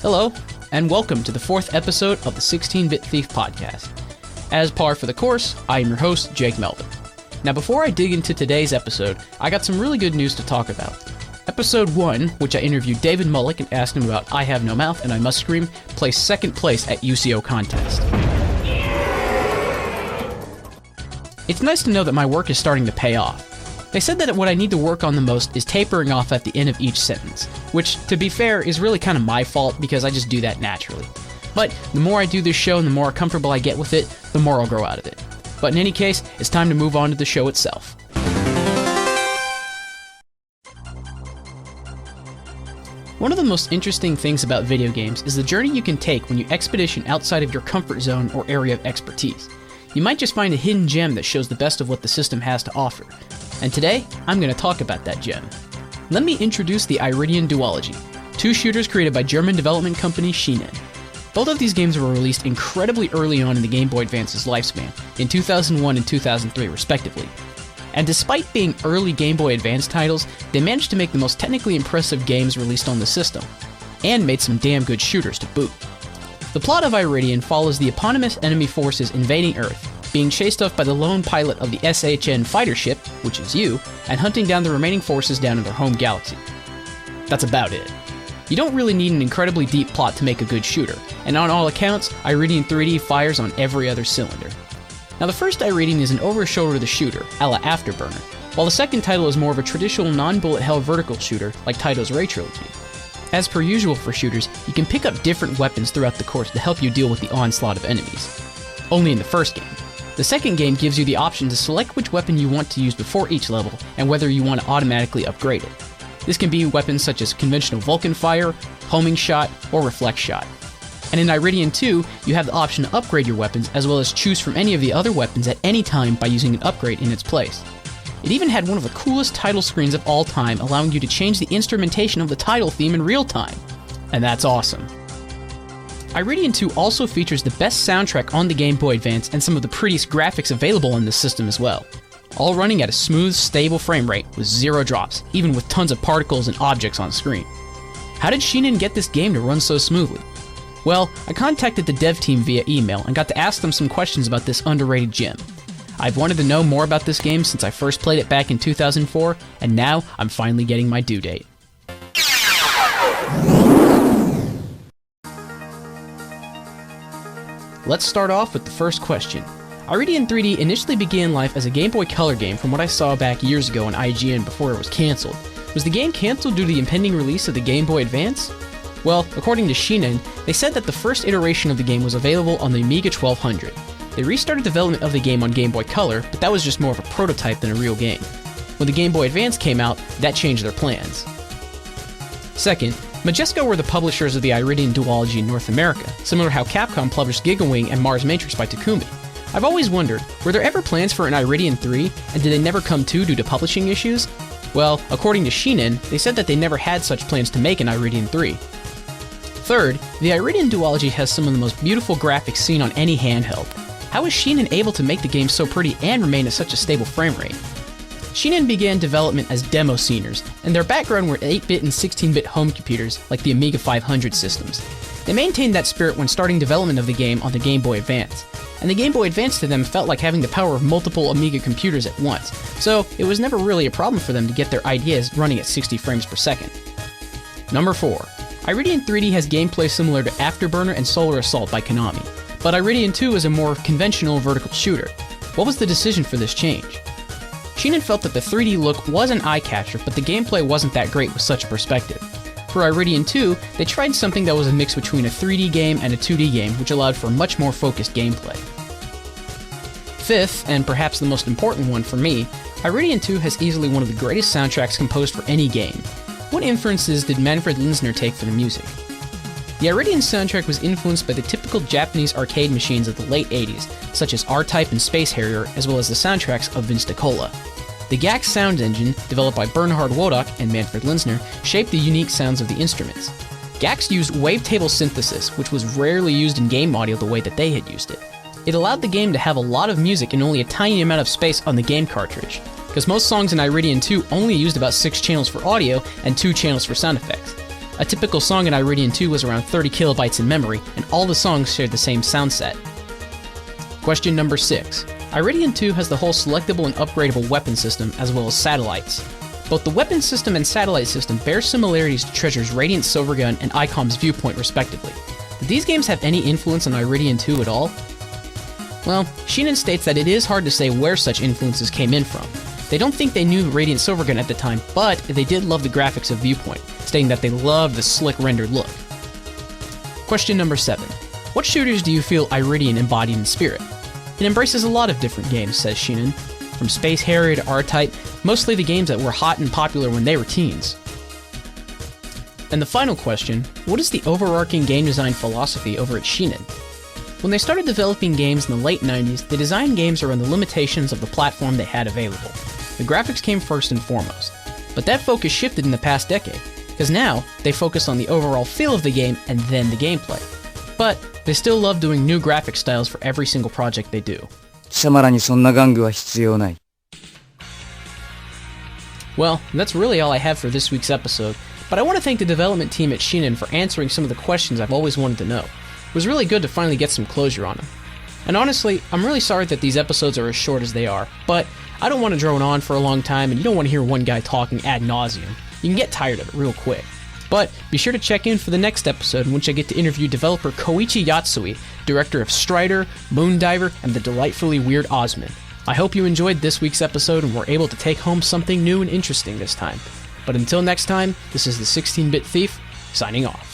Hello, and welcome to the 4th episode of the 16-Bit Thief podcast. As par for the course, I am your host, Jake Melvin. Now before I dig into today's episode, I got some really good news to talk about. Episode 1, which I interviewed David Mullick and asked him about I Have No Mouth and I Must Scream, placed 2nd place at UCO contest. It's nice to know that my work is starting to pay off. They said that what I need to work on the most is tapering off at the end of each sentence, which, to be fair, is really kind of my fault because I just do that naturally. But the more I do this show and the more comfortable I get with it, the more I'll grow out of it. But in any case, it's time to move on to the show itself. One of the most interesting things about video games is the journey you can take when you expedition outside of your comfort zone or area of expertise. You might just find a hidden gem that shows the best of what the system has to offer. And today, I'm going to talk about that gem. Let me introduce the Iridion duology, 2 shooters created by German development company Shinen. Both of these games were released incredibly early on in the Game Boy Advance's lifespan, in 2001 and 2003 respectively. And despite being early Game Boy Advance titles, they managed to make the most technically impressive games released on the system, and made some damn good shooters to boot. The plot of Iridion follows the eponymous enemy forces invading Earth, being chased off by the lone pilot of the SHN fighter ship, which is you, and hunting down the remaining forces down in their home galaxy. That's about it. You don't really need an incredibly deep plot to make a good shooter, and on all accounts, Iridion 3D fires on every other cylinder. Now the first Iridion is an over-shoulder shooter, a la Afterburner, while the second title is more of a traditional non-bullet hell vertical shooter, like Taito's Ray Trilogy. As per usual for shooters, you can pick up different weapons throughout the course to help you deal with the onslaught of enemies. Only in the first game. The second game gives you the option to select which weapon you want to use before each level, and whether you want to automatically upgrade it. This can be weapons such as conventional Vulcan fire, homing shot, or reflect shot. And in Iridion 2, you have the option to upgrade your weapons as well as choose from any of the other weapons at any time by using an upgrade in its place. It even had one of the coolest title screens of all time, allowing you to change the instrumentation of the title theme in real time. And that's awesome. Iridion 2 also features the best soundtrack on the Game Boy Advance and some of the prettiest graphics available on this system as well. All running at a smooth, stable frame rate with 0 drops, even with tons of particles and objects on screen. How did Shinen get this game to run so smoothly? Well, I contacted the dev team via email and got to ask them some questions about this underrated gem. I've wanted to know more about this game since I first played it back in 2004, and now I'm finally getting my due date. Let's start off with the first question. Iridion 3D initially began life as a Game Boy Color game from what I saw back years ago on IGN before it was cancelled. Was the game cancelled due to the impending release of the Game Boy Advance? Well, according to Shinen, they said that the first iteration of the game was available on the Amiga 1200. They restarted development of the game on Game Boy Color, but that was just more of a prototype than a real game. When the Game Boy Advance came out, that changed their plans. Second, Majesco were the publishers of the Iridion duology in North America, similar to how Capcom published Gigawing and Mars Matrix by Takumi. I've always wondered, were there ever plans for an Iridion 3, and did they never come to due to publishing issues? Well, according to Shinen, they said that they never had such plans to make an Iridion 3. Third, the Iridion duology has some of the most beautiful graphics seen on any handheld. How is Shinen able to make the game so pretty and remain at such a stable frame rate? Shinen began development as demo sceners, and their background were 8-bit and 16-bit home computers like the Amiga 500 systems. They maintained that spirit when starting development of the game on the Game Boy Advance, and the Game Boy Advance to them felt like having the power of multiple Amiga computers at once, so it was never really a problem for them to get their ideas running at 60 frames per second. Number 4. Iridion 3D has gameplay similar to Afterburner and Solar Assault by Konami, but Iridion 2 is a more conventional vertical shooter. What was the decision for this change? Shinen felt that the 3D look was an eye-catcher, but the gameplay wasn't that great with such a perspective. For Iridion 2, they tried something that was a mix between a 3D game and a 2D game, which allowed for much more focused gameplay. Fifth, and perhaps the most important one for me, Iridion 2 has easily one of the greatest soundtracks composed for any game. What inferences did Manfred Linzner take for the music? The Iridion soundtrack was influenced by the typical Japanese arcade machines of the late 80s, such as R-Type and Space Harrier, as well as the soundtracks of Vince DiCola. The GAX sound engine, developed by Bernhard Wodak and Manfred Linzner, shaped the unique sounds of the instruments. GAX used wavetable synthesis, which was rarely used in game audio the way that they had used it. It allowed the game to have a lot of music in only a tiny amount of space on the game cartridge, because most songs in Iridion 2 only used about 6 channels for audio and 2 channels for sound effects. A typical song in Iridion 2 was around 30 kilobytes in memory, and all the songs shared the same sound set. Question number 6. Iridion 2 has the whole selectable and upgradable weapon system, as well as satellites. Both the weapon system and satellite system bear similarities to Treasure's Radiant Silvergun and ICOM's Viewpoint respectively. Did these games have any influence on Iridion 2 at all? Well, Shinen states that it is hard to say where such influences came in from. They don't think they knew Radiant Silvergun at the time, but they did love the graphics of Viewpoint, stating that they loved the slick rendered look. Question number 7. What shooters do you feel Iridion embodied in spirit? It embraces a lot of different games, says Shinen. From Space Harrier to R-Type, mostly the games that were hot and popular when they were teens. And the final question, what is the overarching game design philosophy over at Shinen? When they started developing games in the late 90s, they designed games around the limitations of the platform they had available. The graphics came first and foremost. But that focus shifted in the past decade, because now they focus on the overall feel of the game and then the gameplay. But they still love doing new graphic styles for every single project they do. 貴様らにそんな玩具は必要ない。 Well, that's really all I have for this week's episode, but I want to thank the development team at Shinen for answering some of the questions I've always wanted to know. It was really good to finally get some closure on them. And honestly, I'm really sorry that these episodes are as short as they are, but I don't want to drone on for a long time, and you don't want to hear one guy talking ad nauseum. You can get tired of it real quick. But be sure to check in for the next episode in which I get to interview developer Koichi Yatsui, director of Strider, Moondiver, and the delightfully weird Osmond. I hope you enjoyed this week's episode and were able to take home something new and interesting this time. But until next time, this is the 16-Bit Thief, signing off.